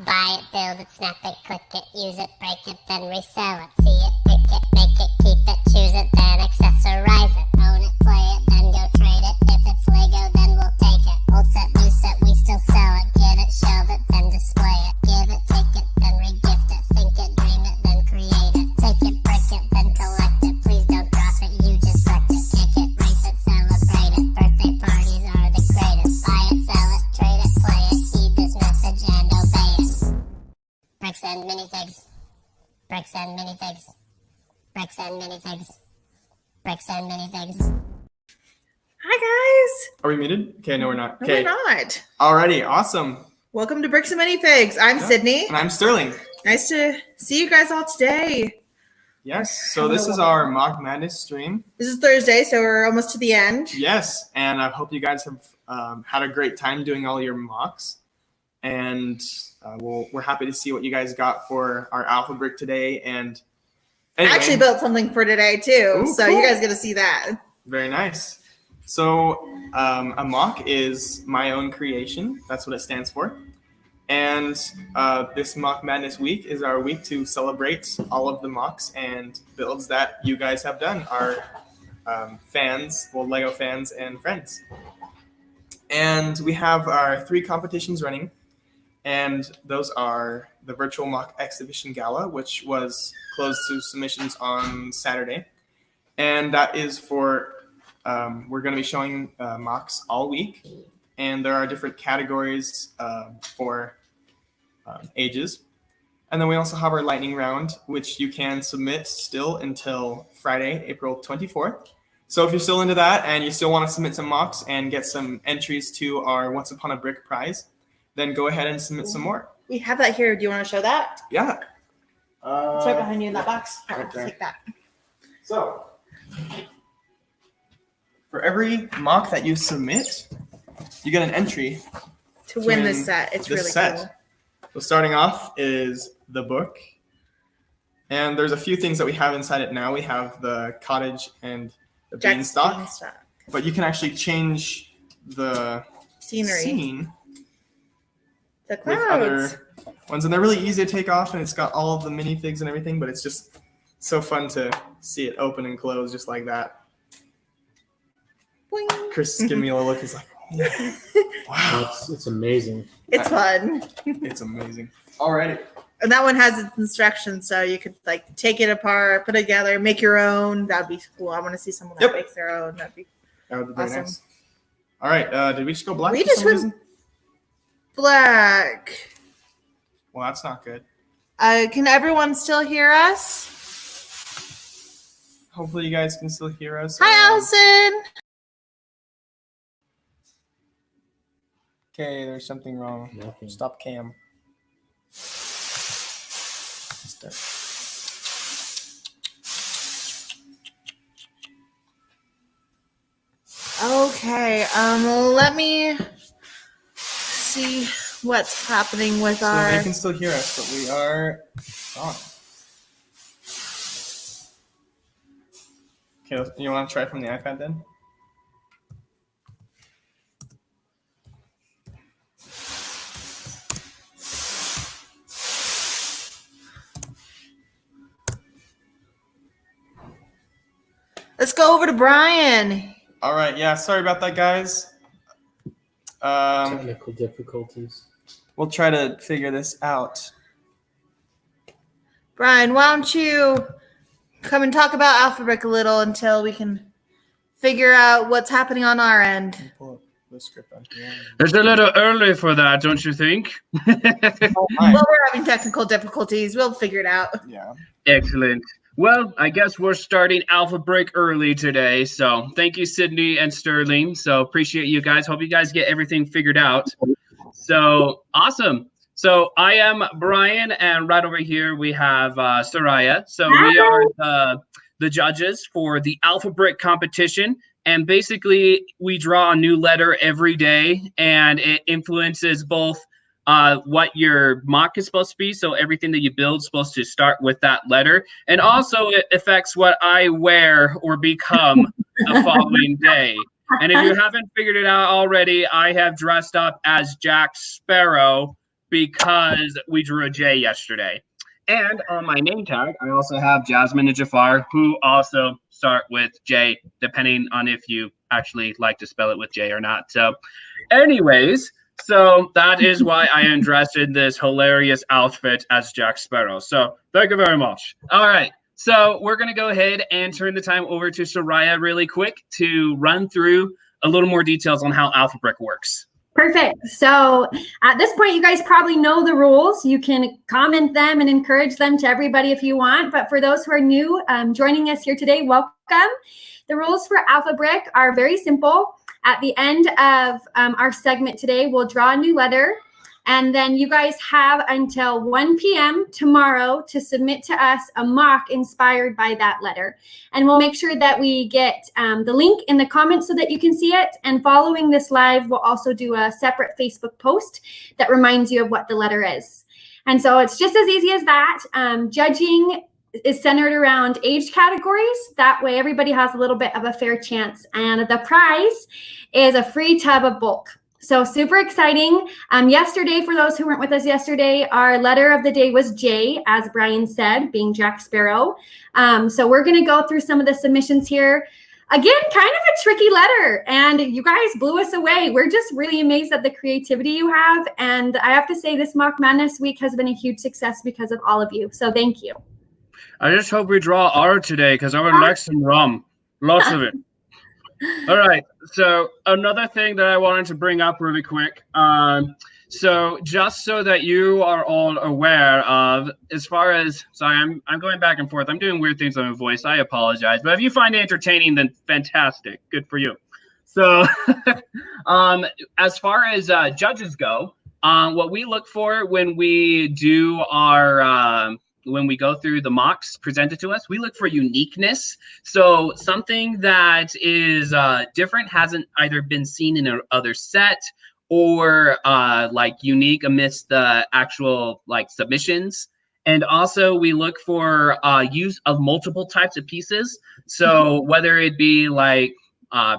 Buy it, build it, snap it, click it, use it, break it, then resell it. See it, pick it, make it, keep it, choose it, then accessorize it. Own it, play it, then go trade it. If it's Lego, then we'll take it. Old set, new set, we still sell it. Get it, shelve it, then display it. Give it, take it, then regift it. Think it, dream it, then create it. Take it, break it, then collect it. Please don't drop it, you just wrecked it. Kick it, race it, celebrate it. Birthday parties are the greatest. Buy it, sell it, trade it, play it. Heed this message and obey it. Bricks and minifigs. Bricks and minifigs. Bricks and minifigs. Bricks and minifigs. Hi guys. Are we muted? Okay, no, we're not. No, Okay. we're not. Alrighty, awesome. Welcome to Bricks and Minifigs. I'm Sydney. And I'm Sterling. Nice to see you guys all today. Yes, so this is our MOC Madness stream. This is Thursday, so we're almost to the end. Yes, and I hope you guys have had a great time doing all your mocks. And we're happy to see what you guys got for our alpha brick today. And anyway, I actually built something for today too, Ooh, so cool. you guys get to see that. Very nice. So a mock is my own creation. That's what it stands for. And this MOC Madness week is our week to celebrate all of the mocks and builds that you guys have done, our fans, well, Lego fans and friends. And we have our 3 competitions running. And those are the Virtual Mock Exhibition Gala, which was closed to submissions on Saturday. And that is for, we're going to be showing mocks all week. And there are different categories for ages. And then we also have our lightning round, which you can submit still until Friday, April 24th. So if you're still into that and you still want to submit some mocks and get some entries to our Once Upon a Brick prize, then go ahead and submit some more. We have that here. Do you want to show that? Yeah. It's right behind you in that box. right there. Take that. So, for every mock that you submit, you get an entry To win this set. It's this really set. cool. So starting off is the book. And there's a few things that we have inside it now. We have the cottage and the Jack's beanstalk. Beanstalk. But you can actually change the Scenery. scene The with clouds. other ones. And they're really easy to take off, and it's got all of the minifigs and everything, but it's just so fun to see it open and close just like that. Boing. Chris is giving me a little look. He's like, oh, wow, It's amazing. It's fun. it's amazing. Alrighty. And that one has its instructions, so you could like take it apart, put it together, make your own. That'd be cool. I want to see someone that Yep. makes their own. That'd be That would be very awesome. nice. All right. Did we just go black? We for just some went- reason? black. Well, that's not good. Can everyone still hear us? Hopefully, you guys can still hear us. Hi, Allison. Okay, there's something wrong. Nothing. Stop cam. Start. Okay. Let me see what's happening with So our. they can still hear us, but we are on. Okay, you want to try from the iPad then? Let's go over to Brian. All right. Yeah. Sorry about that, guys. Technical difficulties. We'll try to figure this out. Brian, why don't you come and talk about Alphabrick a little until we can figure out what's happening on our end. Let me pull up the script on here. It's a little early for that, don't you think? Oh, my. Well, we're having technical difficulties. We'll figure it out. Yeah. Excellent. Well, I guess we're starting Alpha Break early today. So thank you, Sydney and Sterling. So appreciate you guys. Hope you guys get everything figured out. So awesome. So I am Brian, and right over here we have Soraya. So we are the judges for the Alpha Brick competition. And basically, we draw a new letter every day, and it influences both what your mock is supposed to be. So everything that you build is supposed to start with that letter. And also it affects what I wear or become the following day. And if you haven't figured it out already, I have dressed up as Jack Sparrow because we drew a J yesterday. And on my name tag, I also have Jasmine and Jafar, who also start with J, depending on if you actually like to spell it with J or not. So anyways, so that is why I am dressed in this hilarious outfit as Jack Sparrow. So thank you very much. All right. So we're going to go ahead and turn the time over to Soraya really quick to run through a little more details on how AlphaBrick works. Perfect. So at this point, you guys probably know the rules. You can comment them and encourage them to everybody if you want. But for those who are new joining us here today, welcome. The rules for AlphaBrick are very simple. At the end of our segment today, we'll draw a new letter. And then you guys have until 1 p.m. tomorrow to submit to us a mock inspired by that letter. And we'll make sure that we get the link in the comments so that you can see it. And following this live, we'll also do a separate Facebook post that reminds you of what the letter is. And so it's just as easy as that. Judging is centered around age categories. That way everybody has a little bit of a fair chance. And the prize is a free tub of bulk. So super exciting. Yesterday, for those who weren't with us yesterday, our letter of the day was J, as Brian said, being Jack Sparrow. So we're going to go through some of the submissions here. Again, kind of a tricky letter, and you guys blew us away. We're just really amazed at the creativity you have. And I have to say this MOC Madness week has been a huge success because of all of you. So thank you. I just hope we draw R today because I would like some rum. Lots of it. All right. So another thing that I wanted to bring up really quick. So just so that you are all aware of, as far as, sorry, I'm going back and forth. I'm doing weird things on my voice. I apologize. But if you find it entertaining, then fantastic. Good for you. So as far as judges go, what we look for when we do our when we go through the mocks presented to us, we look for uniqueness. So something that is different, hasn't either been seen in another set or like unique amidst the actual like submissions. And also we look for use of multiple types of pieces. So whether it be like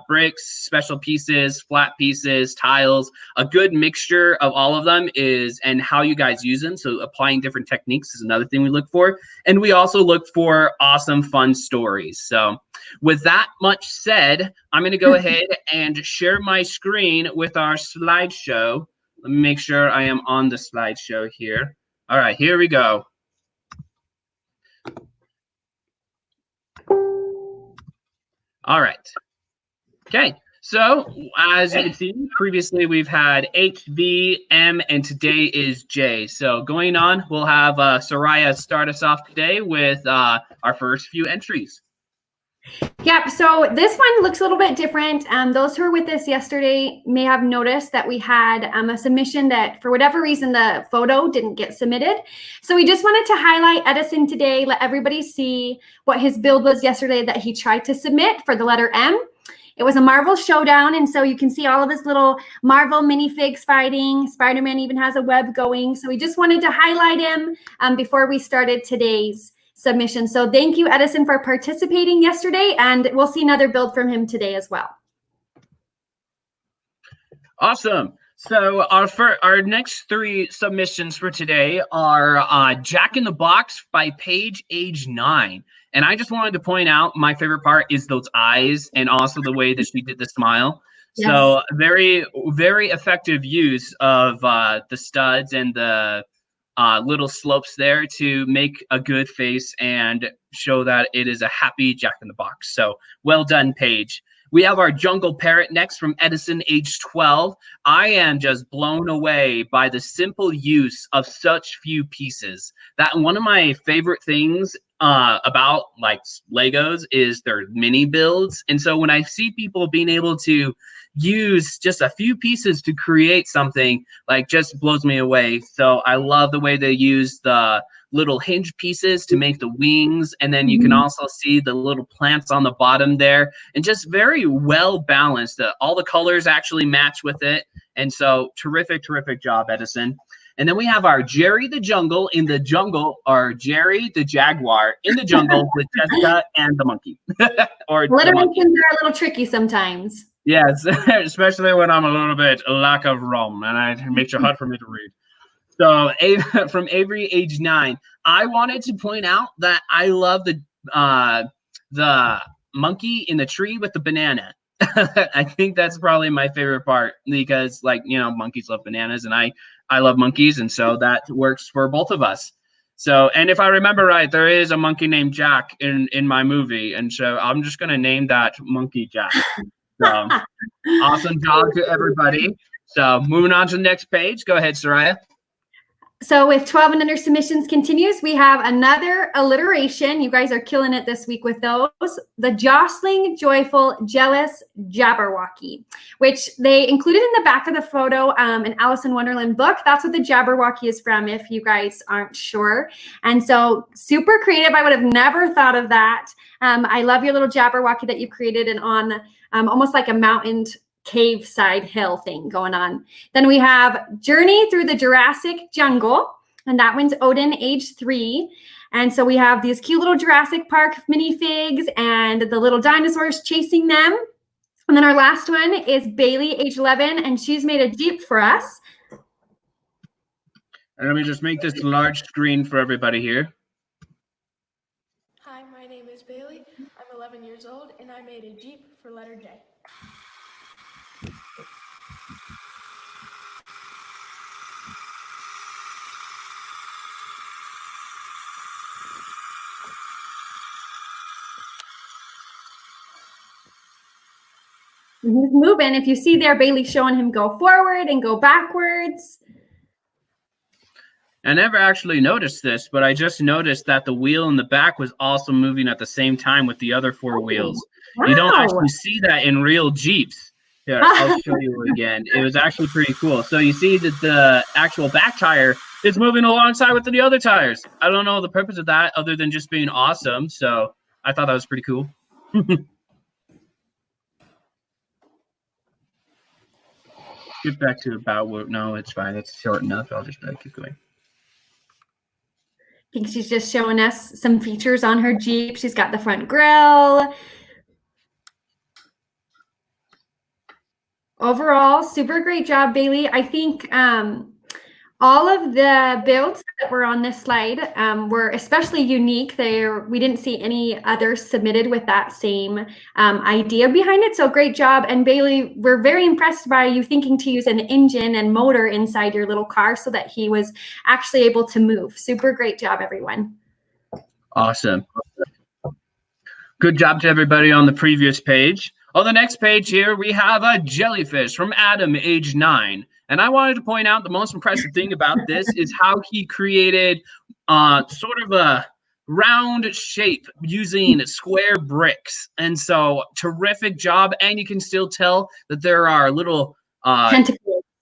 bricks, special pieces, flat pieces, tiles, a good mixture of all of them is, and how you guys use them. So applying different techniques is another thing we look for. And we also look for awesome, fun stories. So with that much said, I'm going to go ahead and share my screen with our slideshow. Let me make sure I am on the slideshow here. All right, here we go. All right. Okay, so as you can see, previously we've had H, V, M, and today is J. So going on, we'll have Soraya start us off today with our first few entries. Yep, so this one looks a little bit different. Those who were with us yesterday may have noticed that we had a submission that for whatever reason the photo didn't get submitted. So we just wanted to highlight Edison today, let everybody see what his build was yesterday that he tried to submit for the letter M. It was a Marvel showdown, and so you can see all of his little Marvel minifigs fighting. Spider-Man even has a web going. So we just wanted to highlight him before we started today's submission. So thank you, Edison, for participating yesterday, and we'll see another build from him today as well. Awesome. So our next three submissions for today are Jack in the Box by Paige, age 9. And I just wanted to point out my favorite part is those eyes and also the way that she did the smile. Yes. So very, very effective use of the studs and the little slopes there to make a good face and show that it is a happy Jack in the Box. So well done, Paige. We have our Jungle Parrot next from Edison, age 12. I am just blown away by the simple use of such few pieces. That one of my favorite things about like Legos is their mini builds. And so when I see people being able to use just a few pieces to create something, like just blows me away. So I love the way they use the little hinge pieces to make the wings, and then you can also see the little plants on the bottom there, and just very well balanced. All the colors actually match with it, and so terrific job, Edison. And then we have our Jerry the Jungle in the jungle, or Jerry the Jaguar in the jungle with Jessica and the monkey. Or alliterations are a little tricky sometimes. Yes, especially when I'm a little bit lack of rum, and it makes it hard for me to read. So from Avery, age 9. I wanted to point out that I love the monkey in the tree with the banana. I think that's probably my favorite part because, like, monkeys love bananas, and I love monkeys, and so that works for both of us. So, and if I remember right, there is a monkey named Jack in my movie, and so I'm just gonna name that monkey Jack. So, awesome job to everybody. So, moving on to the next page. Go ahead, Soraya. So with 12 and under submissions continues, we have another alliteration. You guys are killing it this week with those. The jostling, joyful, jealous Jabberwocky, which they included in the back of the photo, an Alice in Wonderland book. That's what the Jabberwocky is from, if you guys aren't sure. And so super creative. I would have never thought of that. I love your little Jabberwocky that you created and on almost like a mountain cave side hill thing going on. Then we have Journey Through the Jurassic Jungle, and that one's Odin, age 3. And so we have these cute little Jurassic Park minifigs and the little dinosaurs chasing them. And then our last one is Bailey, age 11, and she's made a Jeep for us. And let me just make this large screen for everybody here. Hi, my name is Bailey. I'm 11 years old, and I made a Jeep for letter J. He's moving. If you see there, Bailey showing him go forward and go backwards. I never actually noticed this, but I just noticed that the wheel in the back was also moving at the same time with the other 4 wheels. Wow. You don't actually see that in real Jeeps. Here, I'll show you again. It was actually pretty cool. So you see that the actual back tire is moving alongside with the other tires. I don't know the purpose of that other than just being awesome. So I thought that was pretty cool. Get back to about what? No, it's fine. It's short enough. I'll just keep going. I think she's just showing us some features on her Jeep. She's got the front grille. Overall, super great job, Bailey. I think all of the builds that were on this slide were especially unique. We didn't see any others submitted with that same idea behind it. So great job. And Bailey, we're very impressed by you thinking to use an engine and motor inside your little car so that he was actually able to move. Super great job, everyone. Awesome. Good job to everybody on the previous page. On the next page here, we have a jellyfish from Adam, age 9. And I wanted to point out the most impressive thing about this is how he created sort of a round shape using square bricks. And so terrific job. And you can still tell that there are little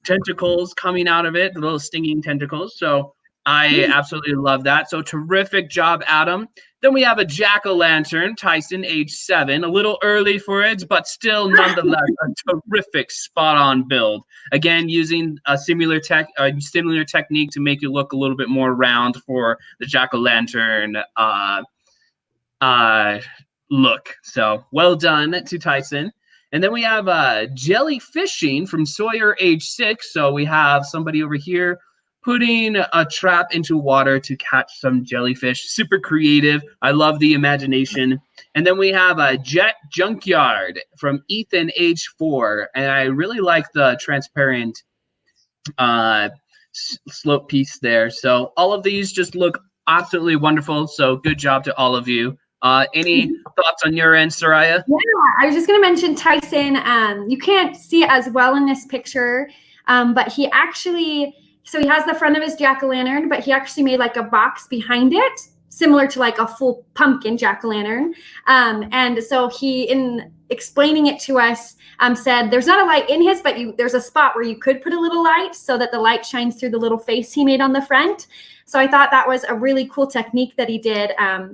tentacles coming out of it, the little stinging tentacles. So I absolutely love that. So terrific job, Adam. Then we have a jack-o'-lantern, Tyson, age 7. A little early for it, but still nonetheless a terrific spot-on build. Again, using a similar technique to make it look a little bit more round for the jack-o'-lantern look. So well done to Tyson. And then we have jellyfishing from Sawyer, age 6. So we have somebody over here putting a trap into water to catch some jellyfish. Super creative. I love the imagination. And then we have a jet junkyard from Ethan, age 4. And I really like the transparent slope piece there. So all of these just look absolutely wonderful. So good job to all of you. Any thoughts on your end, Soraya? Yeah, I was just going to mention Tyson. You can't see it as well in this picture, but he actually... So he has the front of his jack-o'-lantern, but he actually made like a box behind it, similar to like a full pumpkin jack-o'-lantern. And so he, in explaining it to us, said there's not a light in his, but there's a spot where you could put a little light so that the light shines through the little face he made on the front. So I thought that was a really cool technique that he did.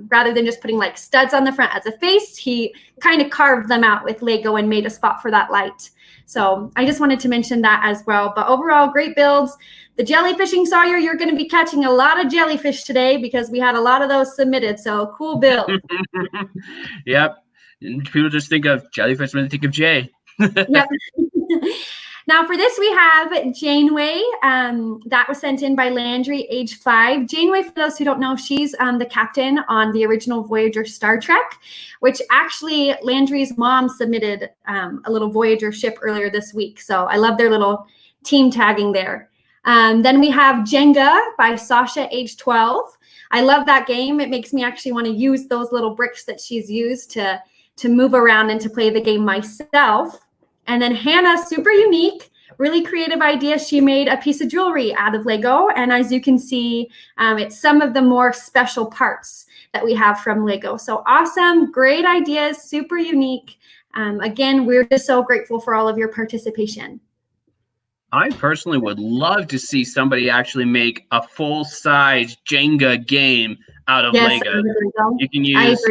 Rather than just putting like studs on the front as a face, he kind of carved them out with Lego and made a spot for that light. So I just wanted to mention that as well. But overall, great builds. The jellyfishing, Sawyer, you're going to be catching a lot of jellyfish today because we had a lot of those submitted. So cool build. Yep. People just think of jellyfish when they think of Jay. Yep. Now for this, we have Janeway. That was sent in by Landry, age 5. Janeway, for those who don't know, she's the captain on the original Voyager Star Trek, which actually Landry's mom submitted a little Voyager ship earlier this week. So I love their little team tagging there. Then we have Jenga by Sasha, age 12. I love that game. It makes me actually want to use those little bricks that she's used to move around and to play the game myself. And then Hannah, super unique, really creative idea. She made a piece of jewelry out of Lego. And as you can see, it's some of the more special parts that we have from Lego. So awesome, great ideas, super unique. Again, we're just so grateful for all of your participation. I personally would love to see somebody actually make a full-size Jenga game out of Lego. You can use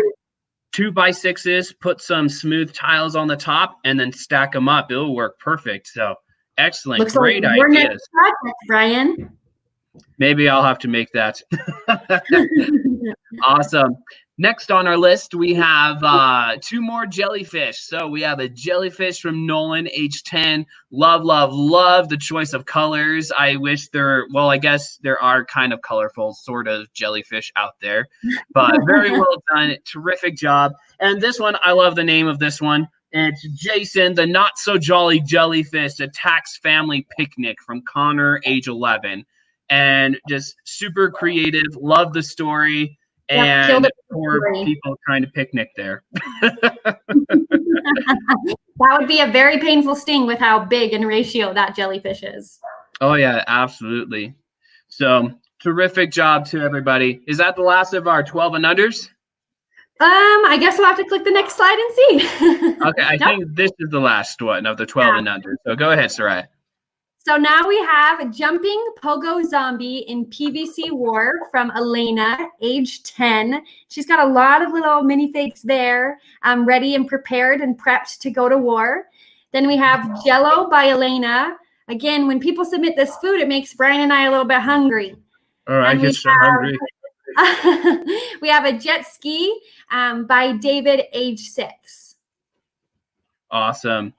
2x6s, put some smooth tiles on the top, and then stack them up. It'll work perfect. So excellent. Looks great like your ideas. next project, Brian. Maybe I'll have to make that. Awesome. Next on our list, we have 2 more jellyfish. So we have a jellyfish from Nolan, age 10. Love, love, love the choice of colors. I wish well, I guess there are kind of colorful sort of jellyfish out there, but very well done. Terrific job. And this one, I love the name of this one. It's Jason, the Not So Jolly Jellyfish Attacks Family Picnic from Connor, age 11. And just super creative. Love the story. And poor people trying to picnic there. That would be a very painful sting with how big in ratio that jellyfish is. Oh, yeah, absolutely. So terrific job to everybody. Is that the last of our 12 and unders? I guess we'll have to click the next slide and see. Okay, I think this is the last one of the 12 and under. So go ahead, Sarai. So now we have Jumping Pogo Zombie in PVC War from Elena, age 10. She's got a lot of little minifigs there, ready and prepared and prepped to go to war. Then we have Jello by Elena. Again, when people submit this food, it makes Brian and I a little bit hungry. All right, I get so hungry. We have a Jet Ski by David, age 6. Awesome.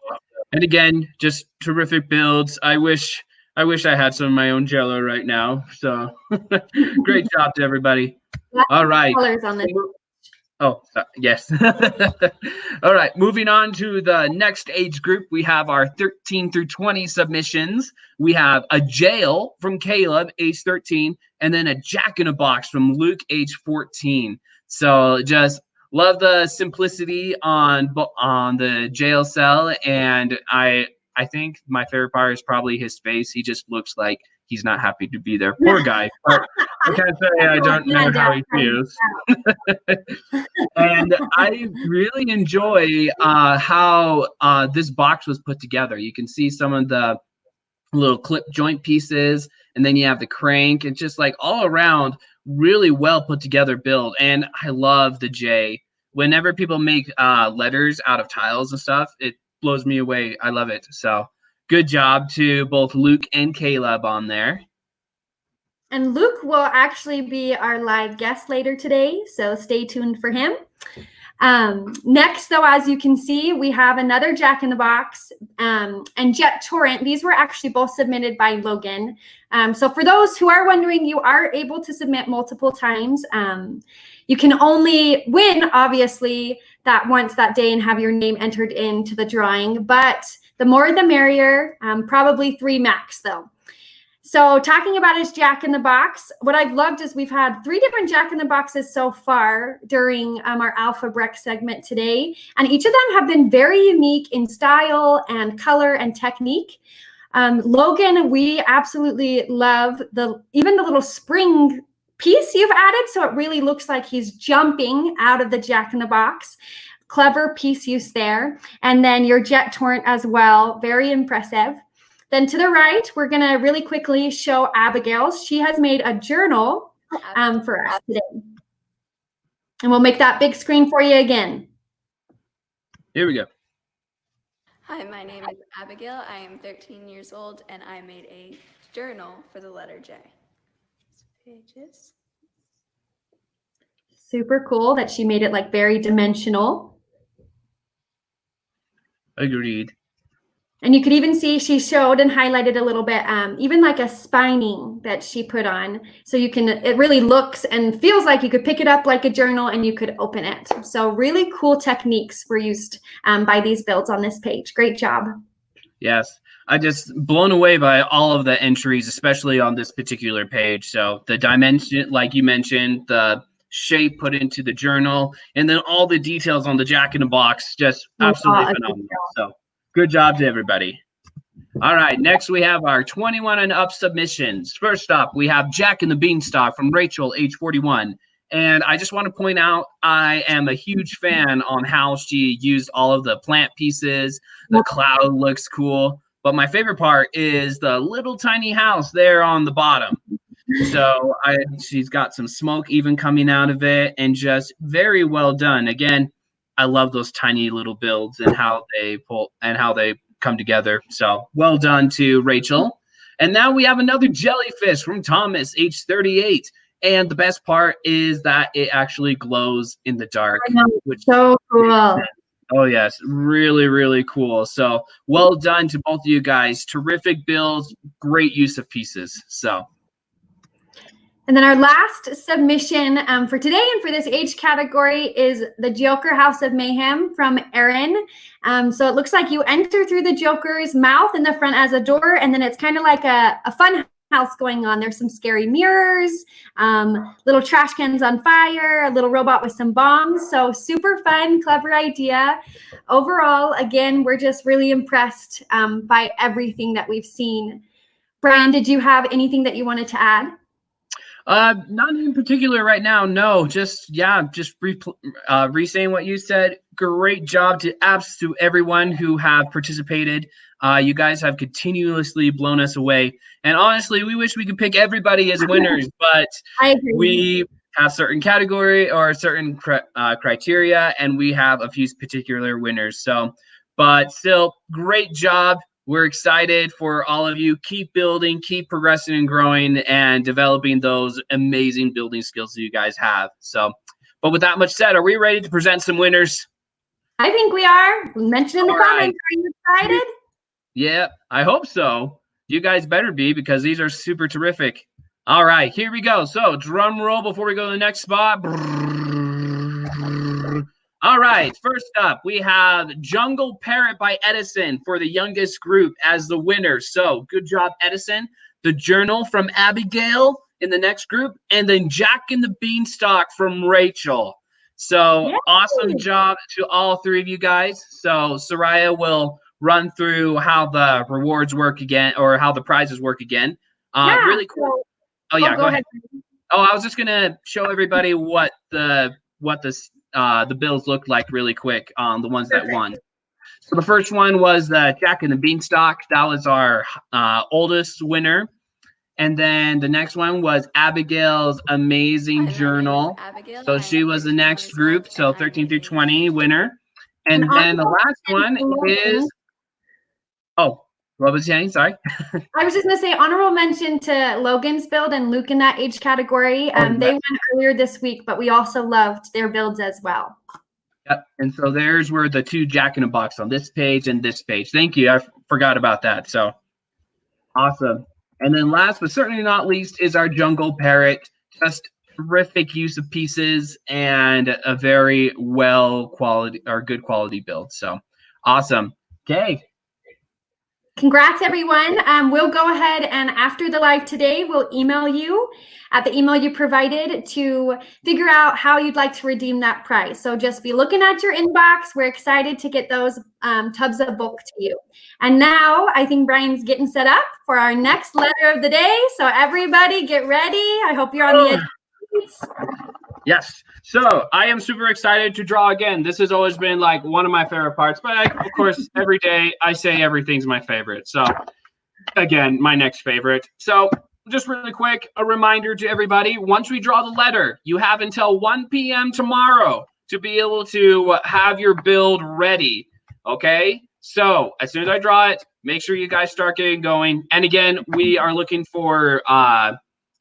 And again, just terrific builds. I wish I had some of my own Jello right now. So great job to everybody. All right. Colors on this. Oh, yes. All right. Moving on to the next age group, we have our 13 through 20 submissions. We have a Jail from Caleb, age 13, and then a Jack in a Box from Luke, age 14. So just love the simplicity on the jail cell, and I think my favorite part is probably his face. He just looks like he's not happy to be there. Poor guy. But I can't say I don't know how he feels. And I really enjoy how this box was put together. You can see some of the little clip joint pieces, and then you have the crank. It's just like all around really well put together build. And I love the J. Whenever people make letters out of tiles and stuff, it blows me away. I love it. So good job to both Luke and Caleb on there. And Luke will actually be our live guest later today, so stay tuned for him. Next, though, as you can see, we have another Jack in the Box and Jet Torrent. These were actually both submitted by Logan. So for those who are wondering, you are able to submit multiple times. You can only win, obviously, that once that day and have your name entered into the drawing. But the more the merrier, probably 3 max, though. So talking about his Jack in the Box, what I've loved is we've had 3 different Jack in the Boxes so far during our Alpha Breck segment today. And each of them have been very unique in style and color and technique. Logan, we absolutely love even the little spring piece you've added. So it really looks like he's jumping out of the Jack in the Box. Clever piece use there. And then your Jet Torrent as well. Very impressive. Then to the right, we're going to really quickly show Abigail's. She has made a journal for us today. And we'll make that big screen for you again. Here we go. Hi, my name is Abigail. I am 13 years old, and I made a journal for the letter J. Pages. Super cool that she made it like very dimensional. Agreed. And you could even see she showed and highlighted a little bit, even like a spining that she put on. So you can, it really looks and feels like you could pick it up like a journal and you could open it. So really cool techniques were used by these builds on this page. Great job. Yes. I just blown away by all of the entries, especially on this particular page. So the dimension, like you mentioned, the shape put into the journal, and then all the details on the Jack in the Box, just absolutely phenomenal. So good job to everybody. All right, next we have our 21 and up submissions. First up, we have Jack and the Beanstalk from Rachel, age 41. And I just want to point out, I am a huge fan on how she used all of the plant pieces. The cloud looks cool. But my favorite part is the little tiny house there on the bottom. So she's got some smoke even coming out of it, and just very well done. Again, I love those tiny little builds and how they pull and how they come together. So well done to Rachel. And now we have another jellyfish from Thomas, age 38. And the best part is that it actually glows in the dark. Which so cool. Oh, yes. Really, really cool. So well done to both of you guys. Terrific builds. Great use of pieces. So. And then our last submission for today and for this age category is the Joker House of Mayhem from Erin. So it looks like you enter through the Joker's mouth in the front as a door, and then it's kind of like a fun house going on. There's some scary mirrors, little trash cans on fire, a little robot with some bombs. So super fun, clever idea. Overall, again, we're just really impressed by everything that we've seen. Brian, did you have anything that you wanted to add? Not in particular right now. No, just re-saying what you said. Great job to everyone who have participated. You guys have continuously blown us away. And honestly, we wish we could pick everybody as winners, but we have certain category or certain criteria, and we have a few particular winners. So, but still, great job. We're excited for all of you. Keep building, keep progressing and growing and developing those amazing building skills that you guys have. So, but with that much said, are we ready to present some winners? I think we are. Mention in the comments. Are you excited? Yeah, I hope so. You guys better be, because these are super terrific. All right, here we go. So drum roll before we go to the next spot. All right, first up, we have Jungle Parrot by Edison for the youngest group as the winner. So good job, Edison. The Journal from Abigail in the next group, and then Jack and the Beanstalk from Rachel. So awesome job to all three of you guys. So Soraya will run through how the rewards work again, or how the prizes work again. Really cool. Go ahead. Oh, I was just gonna show everybody what the bills looked like really quick on the ones that won. So the first one was the Jack and the Beanstalk. That was our oldest winner. And then the next one was Abigail's Amazing Journal. So she was the next group. So 13 through 20 winner. And then the last one is, what was you saying? Sorry. I was just going to say honorable mention to Logan's build and Luke in that age category. They went earlier this week, but we also loved their builds as well. Yep. And so there's were the two Jack in a Box on this page and this page. Thank you. I forgot about that. So awesome. And then last but certainly not least is our Jungle Parrot. Just terrific use of pieces and a very good quality build. So awesome. Okay. Congrats, everyone. We'll go ahead and after the live today, we'll email you at the email you provided to figure out how you'd like to redeem that prize. So just be looking at your inbox. We're excited to get those tubs of bulk to you. And now I think Brian's getting set up for our next letter of the day. So everybody get ready. I hope you're on the edge. Yes. So I am super excited to draw again. This has always been like one of my favorite parts, but of course, every day I say everything's my favorite. So again, my next favorite. So just really quick, a reminder to everybody, once we draw the letter, you have until 1 p.m. tomorrow to be able to have your build ready. Okay. So as soon as I draw it, make sure you guys start getting going. And again, we are looking for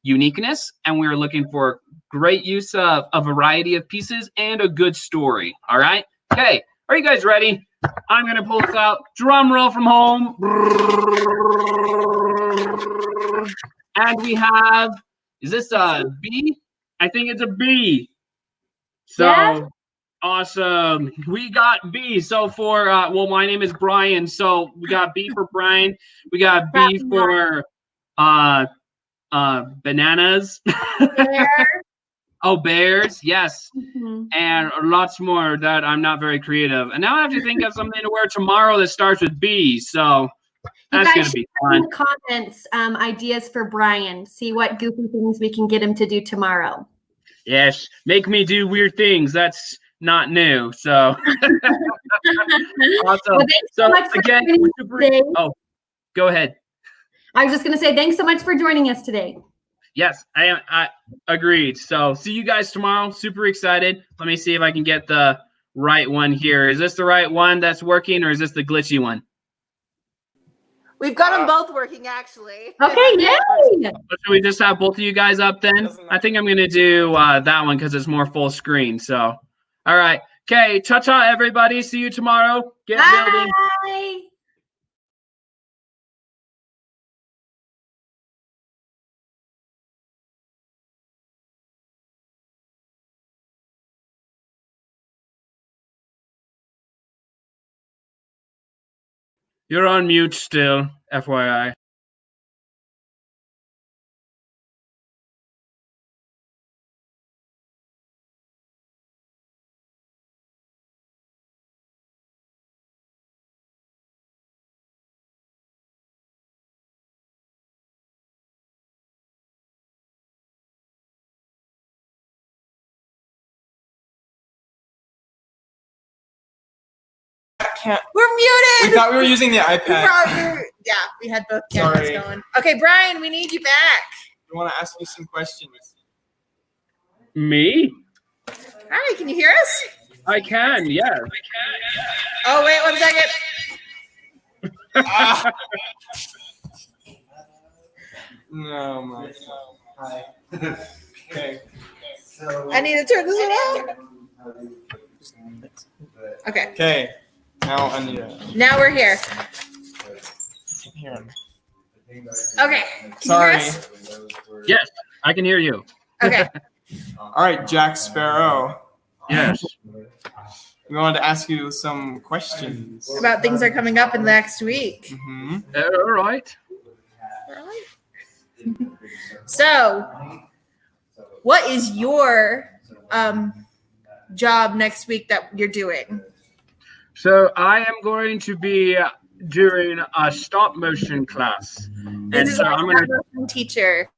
uniqueness, and we're looking for great use of a variety of pieces and a good story. All right. Okay. Are you guys ready? I'm gonna pull this out. Drum roll from home. And we have, is this a B? I think it's a B. So Yeah. awesome. We got B. So for, well, my name is Brian. So we got B for Brian. We got B for bananas. Oh, bears. Yes. Mhm. And lots more that I'm not very creative. And now I have to think of something to wear tomorrow that starts with B. So You that's guys going to be should put in fun. the comments ideas for Brian. See what goofy things we can get him to do tomorrow. Yes. Make me do weird things. That's not new. So awesome. Well, thanks so much for again, joining us today. oh, go ahead. I was just going to say thanks so much for joining us today. Yes, I agreed. So see you guys tomorrow. Super excited. Let me see if I can get the right one here. Is this the right one that's working, or is this the glitchy one? We've got them both working, actually. Okay, yay! Should we just have both of you guys up then? I think I'm going to do that one because it's more full screen. So, all right. Okay, ta-ta, everybody. See you tomorrow. Get building. Bye. You're on mute still, FYI. We're muted. We thought we were using the iPad. We had both cameras Sorry. going. Okay, Brian, we need you back. We want to ask you some questions. Me? Hi, can you hear us? I can, yes. Oh, wait 1 second. Ah. No, my. Hi. Okay. I need to turn this around. Okay, Okay. Now I need to now we're here. hear him. Okay, can Sorry. you hear us? Yes, I can hear you. Okay, All right, Jack Sparrow. Yes. We wanted to ask you some questions. about things that are coming up in the next week. Mm-hmm. All right. So, what is your job next week that you're doing? So I am going to be doing a stop motion class. And This is so like I'm going to, a teacher.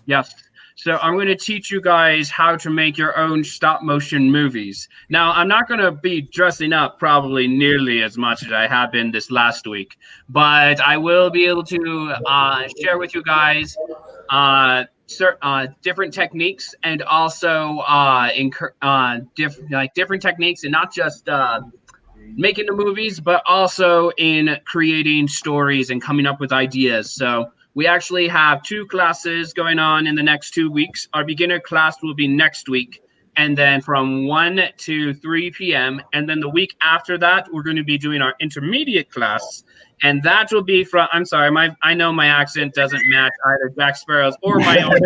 yes. So I'm going to teach you guys how to make your own stop motion movies. Now, I'm not going to be dressing up probably nearly as much as I have been this last week, but I will be able to share with you guys different techniques, and also different techniques, and not just making the movies, but also in creating stories and coming up with ideas. So we actually have 2 classes going on in the next 2 weeks. Our beginner class will be next week, and then from 1 to 3 p.m. And then the week after that, we're going to be doing our intermediate class. And that will be from, I'm sorry, I know my accent doesn't match either Jack Sparrow's or my own.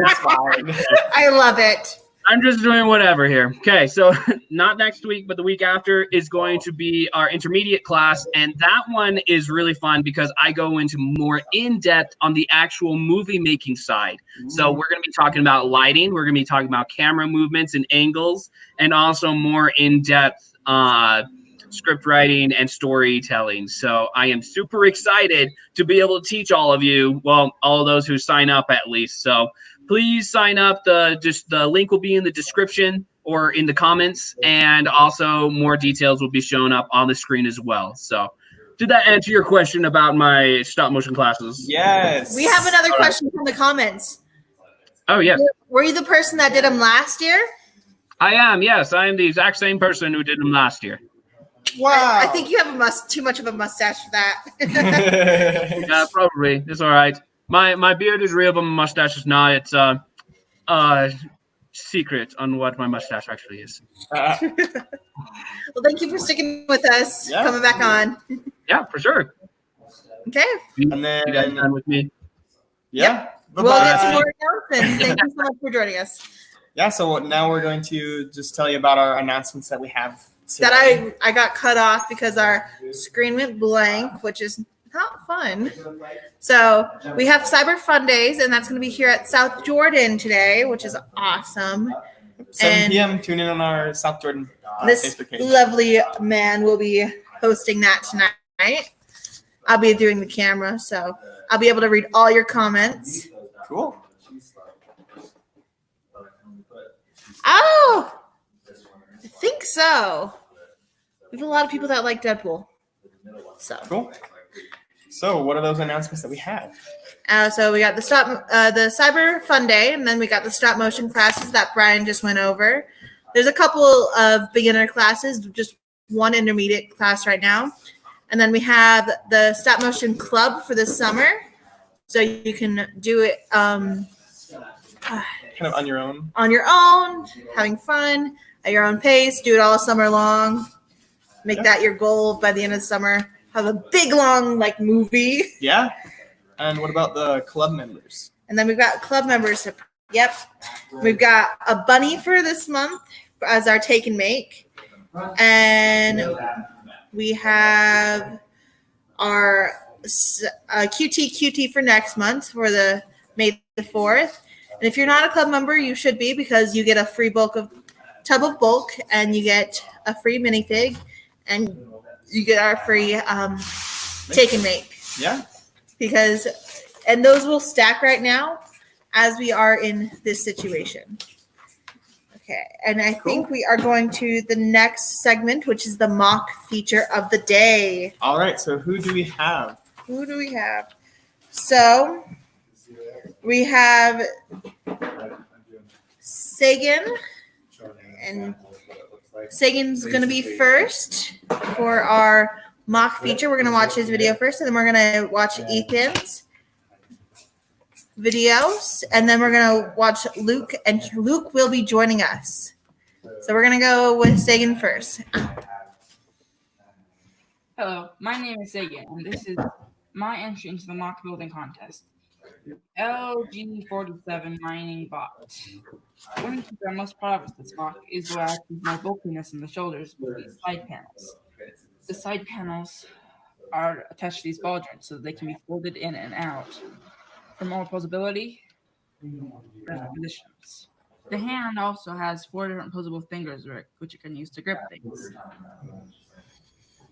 I love it. I'm just doing whatever here. Okay, so not next week, but the week after is going to be our intermediate class. And that one is really fun because I go into more in-depth on the actual movie making side. So we're going to be talking about lighting. We're going to be talking about camera movements and angles, and also more in-depth script writing and storytelling. So I am super excited to be able to teach all of you, well, all of those who sign up at least. So please sign up. The link will be in the description or in the comments, and also more details will be shown up on the screen as well. So did that answer your question about my stop motion classes? Yes. We have another question from the comments. Oh, yes. Were you the person that did them last year? I am. Yes, I am the exact same person who did them last year. Wow. I think you have too much of a mustache for that. Yeah, probably. It's all right. My beard is real, but my mustache is not. It's secret on what my mustache actually is. Uh, Well, thank you for sticking with us. Yeah. Coming back on. Yeah, for sure. Okay. and then, You guys done with me? yeah. We'll get some Bye-bye. more announcements. Thank you so much for joining us. Yeah, so now we're going to just tell you about our announcements that we have today. That I got cut off because our screen went blank, which is not fun. So we have Cyber Fun Days, and that's going to be here at South Jordan today, which is awesome. 7 and- p.m. Tune in on our South Jordan This Facebook page. lovely man will be hosting that tonight. I'll be doing the camera, so I'll be able to read all your comments. Cool. Oh, I think so. We have a lot of people that like Deadpool. So, Cool. So, what are those announcements that we have? so we got the Cyber Fun Day, and then we got the stop motion classes that Brian just went over. There's a couple of beginner classes, just one intermediate class right now. And then we have the stop motion club for this summer. So you can do it Kind of on your own. on your own, having fun, at your own pace, do it all summer long. Make that your goal by the end of the summer. Have a big, long, movie. Yeah. And what about the club members? And then we've got club members. Yep. We've got a bunny for this month as our take and make. And we have our QT for next month for the May the 4th. And if you're not a club member, you should be, because you get a free tub of bulk, and you get a free minifig, and you get our free take and make. Yeah. And those will stack right now as we are in this situation. Okay, and I think we are going to the next segment, which is the mock feature of the day. All right. So, who do we have? Who do we have? So we have Sagan, and Sagan's going to be first for our mock feature. We're going to watch his video first, and then we're going to watch Ethan's videos, and then we're going to watch Luke, and Luke will be joining us. So we're going to go with Sagan first. Hello, my name is Sagan, and this is my entry into the mock building contest. LG47 mining bot. One of the things I'm most proud of this mock is where I achieved my bulkiness in the shoulders with these side panels. The side panels are attached to these ball joints so that they can be folded in and out for more posability and conditions. The hand also has 4 different posable fingers which you can use to grip things.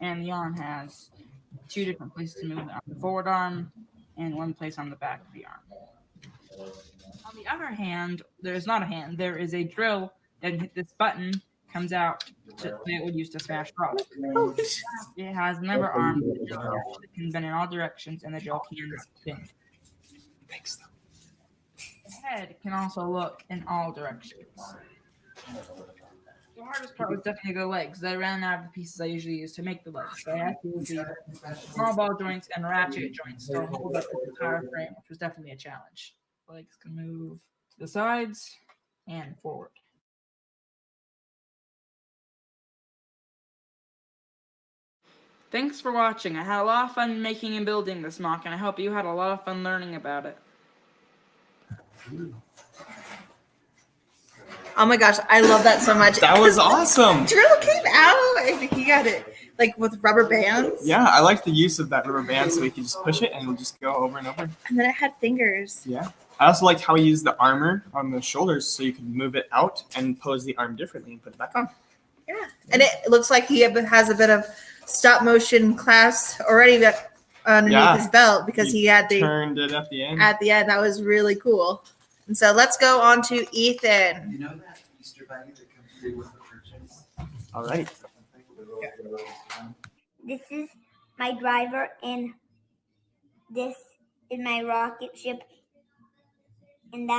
And the arm has 2 different places to move on the forward arm and 1 place on the back of the arm. On the other hand, there is not a hand. There is a drill that hit this button, comes out that it would use to smash rock. It has another arm that can bend in all directions, and the drill can spin. Thanks. The head can also look in all directions. The hardest part was definitely the legs. I ran out of the pieces I usually use to make the legs. So I had to use small ball joints and ratchet joints to hold up the entire frame, which was definitely a challenge. Legs can move to the sides and forward. Thanks for watching. I had a lot of fun making and building this mock, and I hope you had a lot of fun learning about it. Oh my gosh, I love that so much. That was awesome. Drill came out, and he got it with rubber bands. Yeah, I like the use of that rubber band so we can just push it and it'll just go over and over. And then it had fingers. Yeah. I also liked how he used the armor on the shoulders so you can move it out and pose the arm differently and put it back on. Yeah. And it looks like he has a bit of stop motion class already underneath his belt, because he had turned it at the end. At the end, that was really cool. And so let's go on to Ethan. You know that Easter bunny that comes through with the purchase? All right. This is my driver, and this is my rocket ship, and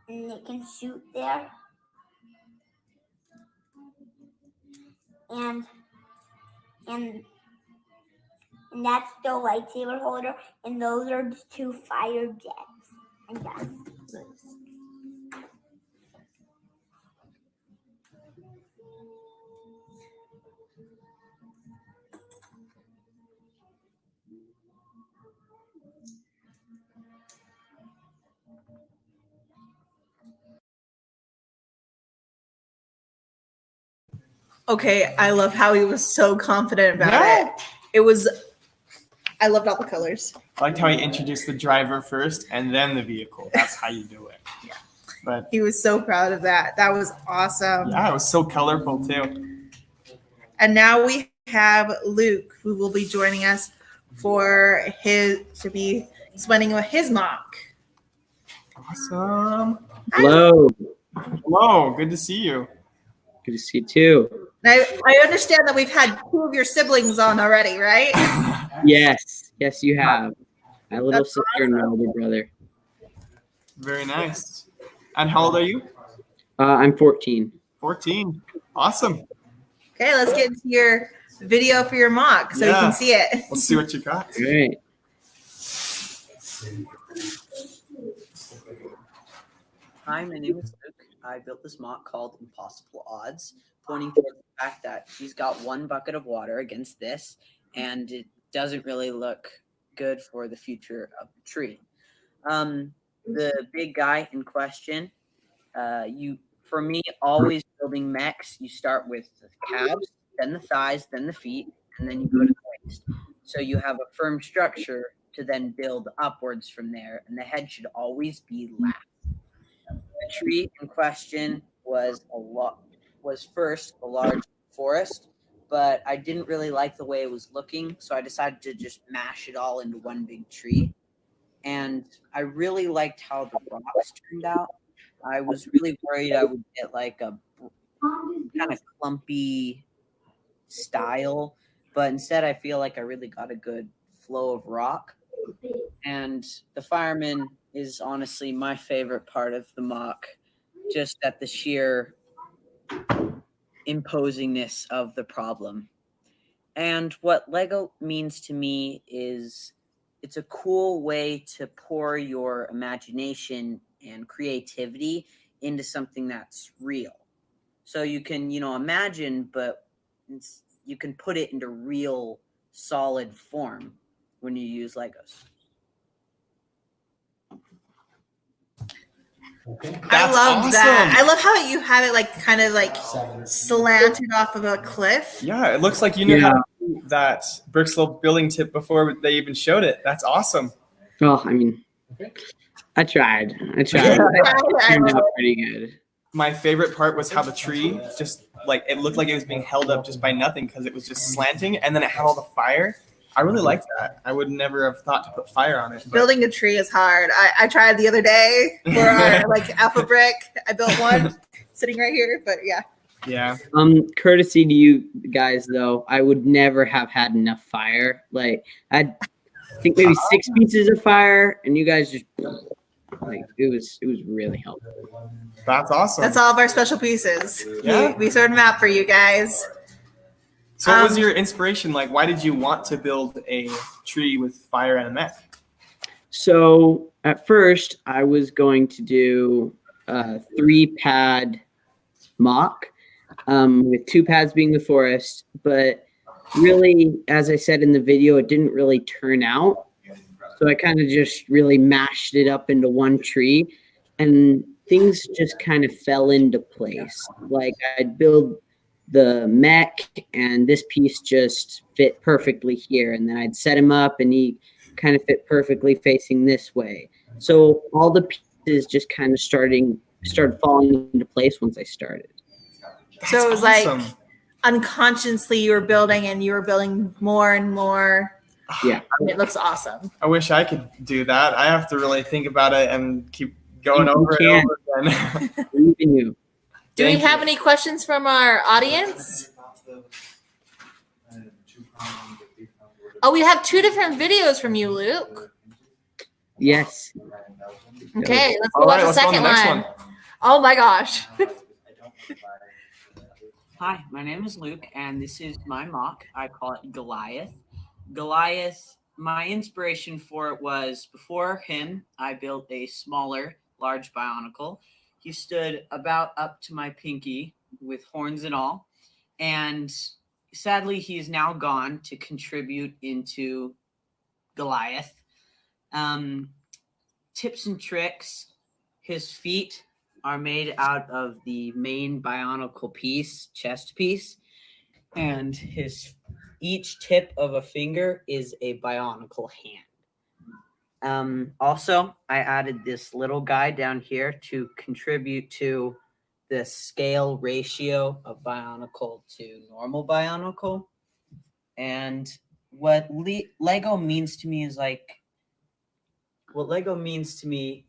it can shoot there. And that's the lightsaber holder, and those are the 2 fire jets. And that's Okay, I love how he was so confident about Yeah. it. I loved all the colors. I liked how he introduced the driver first and then the vehicle. That's how you do it. Yeah. But He was so proud of that. That was awesome. yeah, it was so colorful too. And now we have Luke, who will be joining us to be explaining his mock. Awesome. Hello. Hello, good to see you. Good to see you too. Now, I understand that we've had 2 of your siblings on already, right? Yes. Yes, you have. My little That's sister and my older brother. Very nice. And how old are you? I'm 14. 14. Awesome. Okay, let's get into your video for your mock so you Yeah. can see it. Let's see what you got. All right. Hi, my name is Luke. I built this mock called Impossible Odds, pointing towards the fact that he's got 1 bucket of water against this, and it doesn't really look good for the future of the tree. The big guy in question, for me, always building mechs, you start with the calves, then the thighs, then the feet, and then you go to the waist. So you have a firm structure to then build upwards from there, and the head should always be last. The tree in question was first a large forest, but I didn't really like the way it was looking, so I decided to just mash it all into one big tree. And I really liked how the rocks turned out. I was really worried I would get like a kind of clumpy style, but instead I feel like I really got a good flow of rock. And the fireman is honestly my favorite part of the mock, just at the sheer imposingness of the problem. And what Lego means to me is it's a cool way to pour your imagination and creativity into something that's real. So you can, imagine, but you can put it into real solid form when you use Legos. I love awesome. that. I love how you have it like kind of like slanted off of a cliff. Yeah, it looks like you knew how to do that brick slope building tip before they even showed it. That's awesome. Well, I mean, I tried. It turned out pretty good. My favorite part was how the tree just like it looked like it was being held up just by nothing because it was just slanting and then it had all the fire. I really liked that. I would never have thought to put fire on it. But Building a tree is hard. I tried the other day for our like alpha brick. I built one sitting right here, but yeah. yeah. Courtesy to you guys, though, I would never have had enough fire. Like, I think maybe 6 pieces of fire, and you guys just like it was really helpful. That's awesome. That's all of our special pieces. Yeah. We sort them out for you guys. So what was your inspiration like? Why did you want to build a tree with fire and a mech? So at first, I was going to do a 3-pad mock, with 2 pads being the forest. But really, as I said in the video, it didn't really turn out. So I kind of just really mashed it up into one tree, and things just kind of fell into place. Like I'd build the mech and this piece just fit perfectly here, and then I'd set him up and he kind of fit perfectly facing this way. So all the pieces just kind of started falling into place once I started. So it was like unconsciously you were building and you were building more and more. Yeah. And it looks awesome. I wish I could do that. I have to really think about it and keep going over and over again. Believe in you. Do we have any questions from our audience? Oh, we have 2 different videos from you, Luke. Yes. Okay, let's go on to the second one. Oh my gosh. Hi, my name is Luke, and this is my mock. I call it Goliath. Goliath, my inspiration for it was before him, I built a smaller, large Bionicle. He stood about up to my pinky with horns and all. And sadly, he is now gone to contribute into Goliath. Tips and tricks. His feet are made out of the main Bionicle piece, chest piece. and each tip of a finger is a bionicle hand. Also, I added this little guy down here to contribute to the scale ratio of bionicle to normal bionicle. And what Lego means to me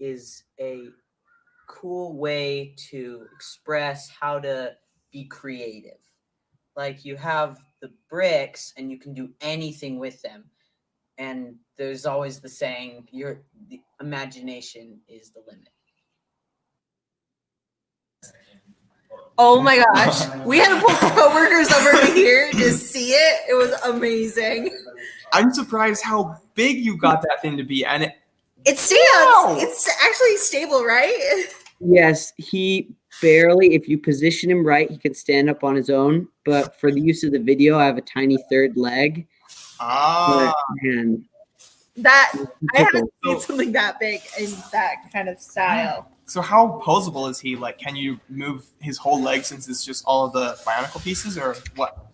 is a cool way to express how to be creative. Like, you have the bricks and you can do anything with them. And there's always the saying, the imagination is the limit. Oh my gosh. We had to pull coworkers over here to see it. It was amazing. I'm surprised how big you got that thing to be. And it stands. Wow. It's actually stable, right? Yes, he barely, if you position him right, he could stand up on his own. But for the use of the video, I have a tiny third leg. And I haven't seen something that big in that kind of style. So how posable is he? Like, can you move his whole leg since it's just all of the bionicle pieces, or what?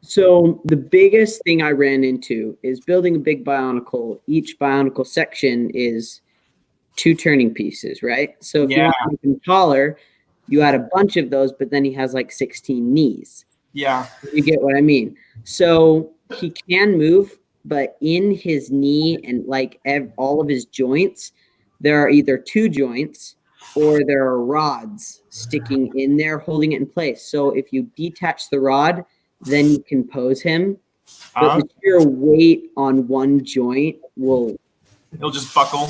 So the biggest thing I ran into is building a big bionicle. Each bionicle section is 2 turning pieces, right? So if you want to make him taller, you add a bunch of those, but then he has like 16 knees. Yeah. You get what I mean? So he can move, but in his knee and like all of his joints, there are either 2 joints or there are rods sticking in there holding it in place. So if you detach the rod, then you can pose him. But the sheer weight on one joint it'll just buckle.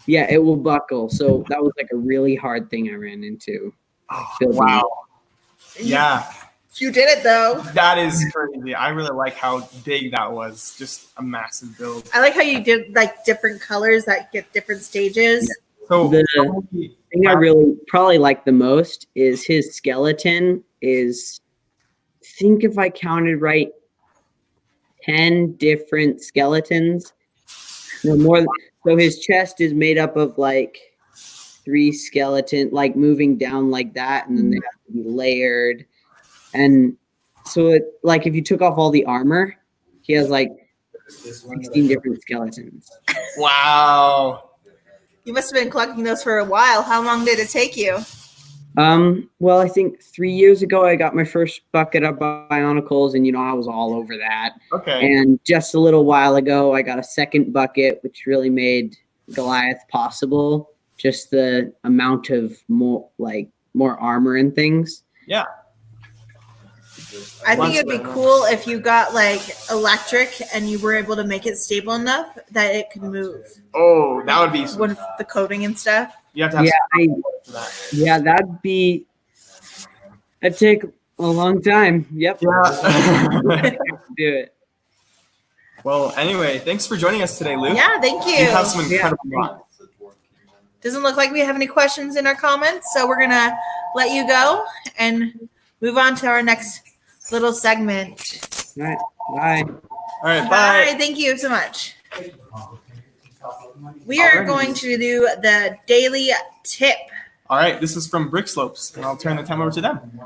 Yeah, it will buckle. So that was like a really hard thing I ran into. Wow. Yeah. You did it though. That is crazy. I really like how big that was. Just a massive build. I like how you did like different colors that get different stages. Yeah. So the thing I really probably like the most is his skeleton is, I think if I counted right, 10 different skeletons. No more. So his chest is made up of like 3 skeleton, like moving down like that, and then they have to be layered. And so it, like if you took off all the armor, he has like 16 different skeletons. Wow. You must have been collecting those for a while. How long did it take you? Well, I think 3 years ago, I got my first bucket of Bionicles, and, I was all over that. Okay. And just a little while ago, I got a second bucket, which really made Goliath possible. Just the amount of more armor and things. Yeah. I think it'd be cool if you got like electric and you were able to make it stable enough that it could move. Oh, that would be with the coating and stuff. You have to have for that. That'd take a long time. Yep. Yeah. Do it. Well, anyway, thanks for joining us today, Luke. Yeah, thank you. You have some incredible luck. Doesn't look like we have any questions in our comments, so we're gonna let you go and move on to our next little segment. All right. Bye. All right. Bye. Thank you so much. We are going to do the daily tip. All right. This is from Brick Slopes, and I'll turn the time over to them.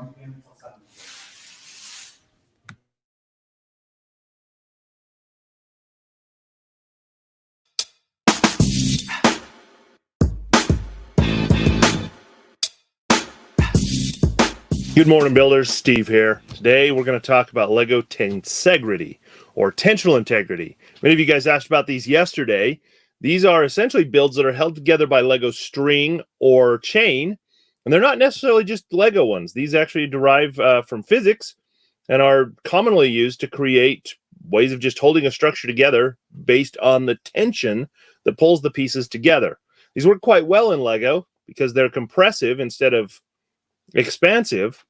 Good morning, builders. Steve here. Today we're going to talk about Lego tensegrity, or tensional integrity. Many of you guys asked about these yesterday. These are essentially builds that are held together by Lego string or chain, and they're not necessarily just Lego ones. These actually derive from physics and are commonly used to create ways of just holding a structure together based on the tension that pulls the pieces together. These work quite well in Lego because they're compressive instead of expansive,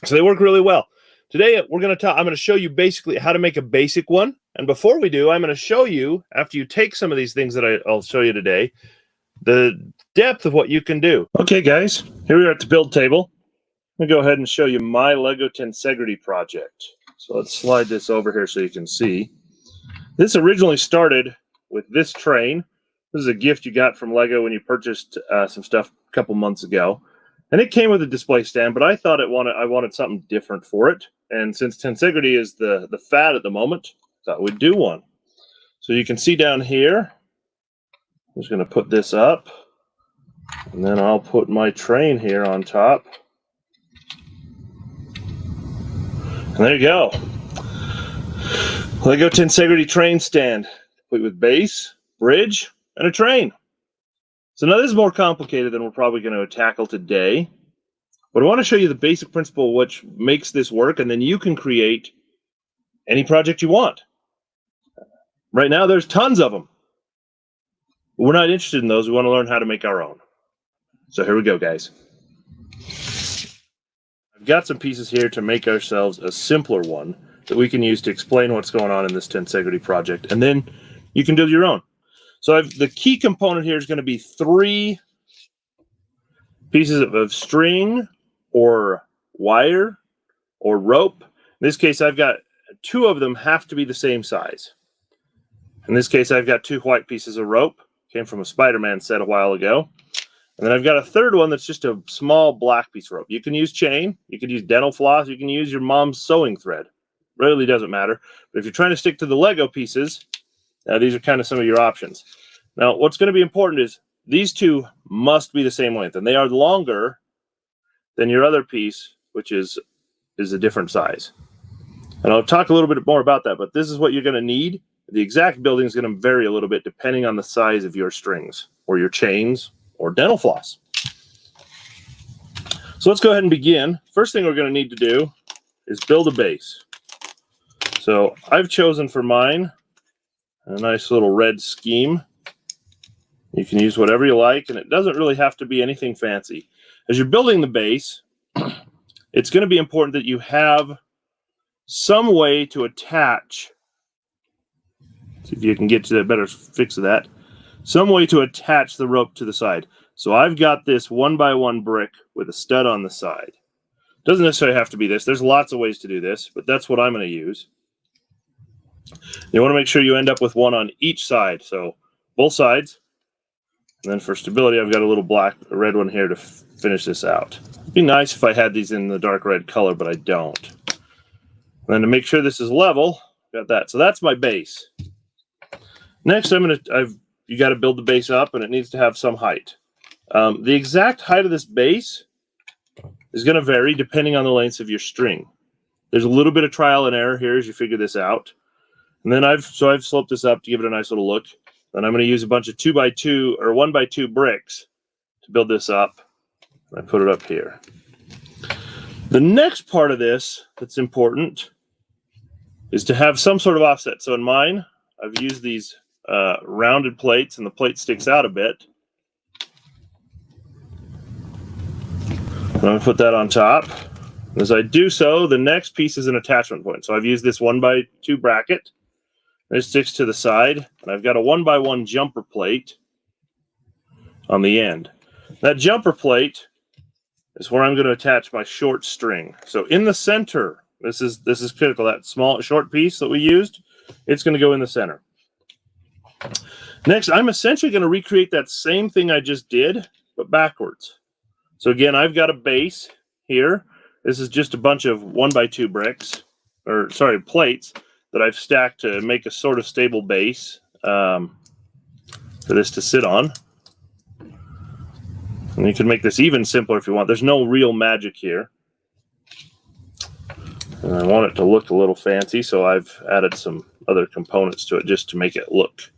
so they work really well. Today I'm going to show you basically how to make a basic one, and before we do, I'm going to show you, after you take some of these things that I'll show you today, the depth of what you can do. Okay guys, here we are at the build table. I'm going to go ahead and show you my Lego tensegrity project. So let's slide this over here so you can see. This originally started with this train. This is a gift you got from Lego when you purchased some stuff a couple months ago. And it came with a display stand, but I thought I wanted something different for it. And since tensegrity is the fad at the moment, I thought we'd do one. So you can see down here, I'm just going to put this up, and then I'll put my train here on top. And there you go. Lego tensegrity train stand, complete with base, bridge, and a train. So now this is more complicated than we're probably going to tackle today. But I want to show you the basic principle which makes this work, and then you can create any project you want. Right now, there's tons of them. We're not interested in those. We want to learn how to make our own. So here we go, guys. I've got some pieces here to make ourselves a simpler one that we can use to explain what's going on in this tensegrity project, and then you can do your own. So the key component here is going to be 3 pieces of string or wire or rope. In this case, I've got 2 of them have to be the same size. In this case, I've got 2 white pieces of rope. Came from a Spider-Man set a while ago. And then I've got a third one that's just a small black piece of rope. You can use chain, you can use dental floss, you can use your mom's sewing thread. Really doesn't matter. But if you're trying to stick to the Lego pieces, these are kind of some of your options. Now, what's going to be important is these 2 must be the same length, and they are longer than your other piece, which is a different size. And I'll talk a little bit more about that, but this is what you're going to need. The exact building is going to vary a little bit depending on the size of your strings or your chains or dental floss. So let's go ahead and begin. First thing we're going to need to do is build a base. So I've chosen for mine a nice little red scheme. You can use whatever you like, and it doesn't really have to be anything fancy. As you're building the base, it's going to be important that you have some way to attach. See if you can get to that better fix of that. Some way to attach the rope to the side. So I've got this 1x1 brick with a stud on the side. Doesn't necessarily have to be this. There's lots of ways to do this, but that's what I'm going to use. You want to make sure you end up with one on each side. So both sides. And then for stability, I've got a little red one here to finish this out. It'd be nice if I had these in the dark red color, but I don't. And then to make sure this is level, got that. So that's my base. Next, you got to build the base up, and it needs to have some height. The exact height of this base is going to vary depending on the lengths of your string. There's a little bit of trial and error here as you figure this out. And then I've sloped this up to give it a nice little look. Then I'm going to use a bunch of 2x2 or 1x2 bricks to build this up. I put it up here. The next part of this that's important is to have some sort of offset. So in mine, I've used these rounded plates, and the plate sticks out a bit. I'm going to put that on top. As I do so, the next piece is an attachment point. So I've used this 1x2 bracket. This sticks to the side, and I've got a 1x1 jumper plate on the end. That jumper plate is where I'm going to attach my short string. So in the center, this is critical. That small short piece that we used, it's going to go in the center. Next, I'm essentially going to recreate that same thing I just did, but backwards. So again, I've got a base here. This is just a bunch of 1x2 bricks, plates that I've stacked to make a sort of stable base for this to sit on. And you can make this even simpler if you want. There's no real magic here. And I want it to look a little fancy, so I've added some other components to it just to make it look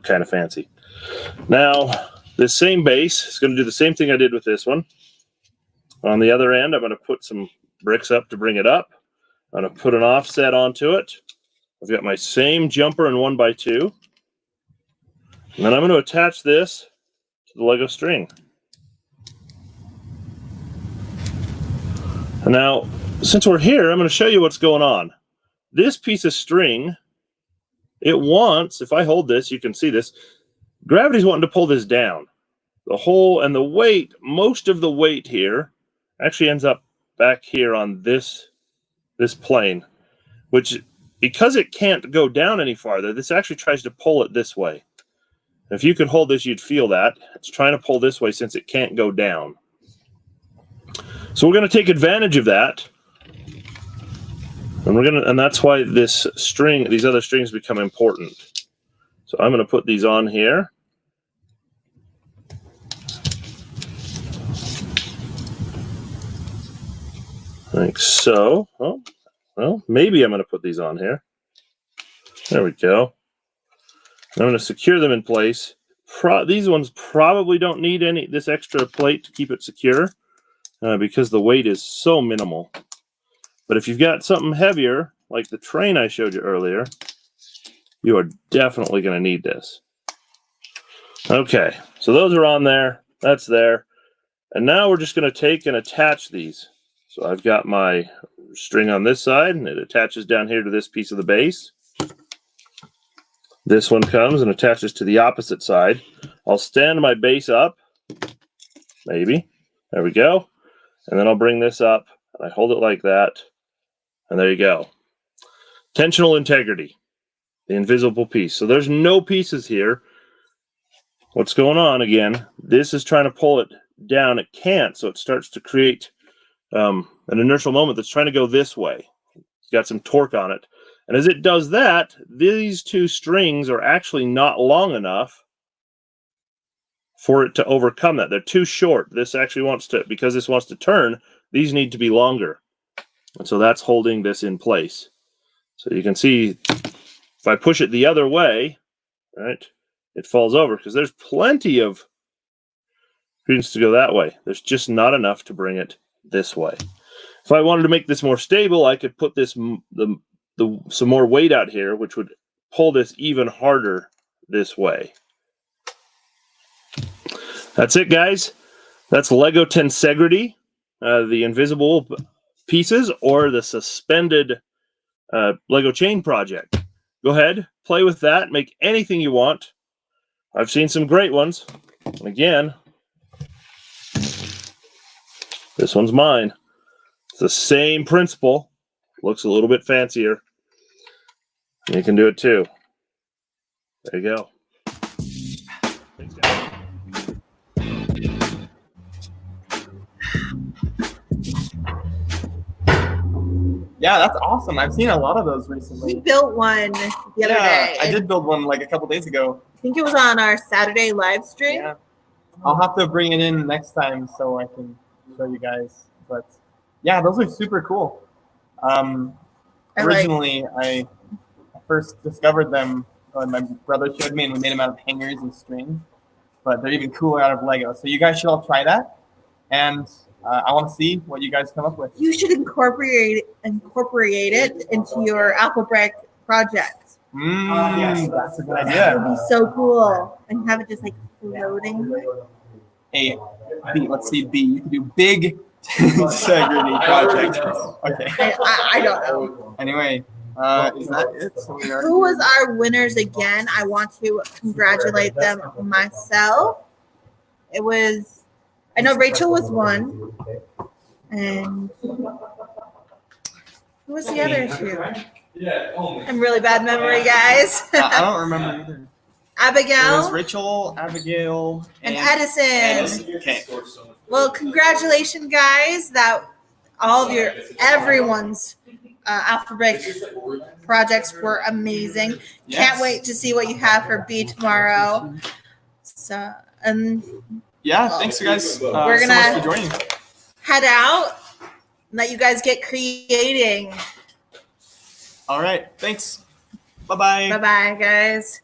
kind of fancy. Now, this same base is going to do the same thing I did with this one. On the other end, I'm going to put some bricks up to bring it up. I'm going to put an offset onto it. I've got my same jumper in 1x2. And then I'm going to attach this to the Lego string. And now, since we're here, I'm going to show you what's going on. This piece of string, it wants, if I hold this, you can see this, gravity's wanting to pull this down. The whole, and the weight, most of the weight here actually ends up back here on this plane, which, because it can't go down any farther, this actually tries to pull it this way. If you could hold this, you'd feel that. It's trying to pull this way since it can't go down. So we're going to take advantage of that. And that's why these other strings become important. So I'm going to put these on here. Like so. Oh, well, maybe I'm going to put these on here. There we go. I'm going to secure them in place. These ones probably don't need this extra plate to keep it secure because the weight is so minimal. But if you've got something heavier, like the train I showed you earlier, you are definitely going to need this. Okay, so those are on there. That's there. And now we're just going to take and attach these. So I've got my string on this side, and it attaches down here to this piece of the base. This one comes and attaches to the opposite side. I'll stand my base up, maybe. There we go. And then I'll bring this up, and I hold it like that. And there you go. Tensional integrity, the invisible piece. So there's no pieces here. What's going on again? This is trying to pull it down. It can't, so it starts to create an inertial moment that's trying to go this way. It's got some torque on it. And as it does that, these two strings are actually not long enough for it to overcome that. They're too short. This actually wants to, because this wants to turn, these need to be longer. And so that's holding this in place. So you can see if I push it the other way, right, it falls over because there's plenty of credence to go that way. There's just not enough to bring it this way. If I wanted to make this more stable, I could put this some more weight out here, which would pull this even harder this way. That's it, guys. That's Lego Tensegrity, the invisible pieces, or the suspended Lego chain project. Go ahead, play with that, make anything you want. I've seen some great ones. And again, this one's mine. It's the same principle. Looks a little bit fancier. You can do it too. There you go. Thanks, guys. Yeah, that's awesome. I've seen a lot of those recently. We built one the other day. I did build one like a couple days ago. I think it was on our Saturday live stream. Yeah. I'll have to bring it in next time so I can show you guys. But yeah, those are super cool. Originally, I first discovered them when my brother showed me, and we made them out of hangers and string. But they're even cooler out of Lego. So you guys should all try that. And I want to see what you guys come up with. You should incorporate it into your Alpha Break project. Yes, that's a good idea. It would be so cool. And have it just like floating. A B. Let's see B. You can do big integrity project. Okay. I don't know. Anyway, is that it? So who was our winners again? I want to congratulate them myself. It was, I know Rachel was one. And who was the other two? I'm really bad memory, guys. I don't remember either. Abigail. It was Rachel, Abigail, and Edison. Okay. Well, congratulations, guys. That all of everyone's Alpha Break projects were amazing. Yes. Can't wait to see what you have for B tomorrow. So, yeah, thanks, you guys. We're gonna so much for joining. Head out and let you guys get creating. All right. Thanks. Bye-bye. Bye-bye, guys.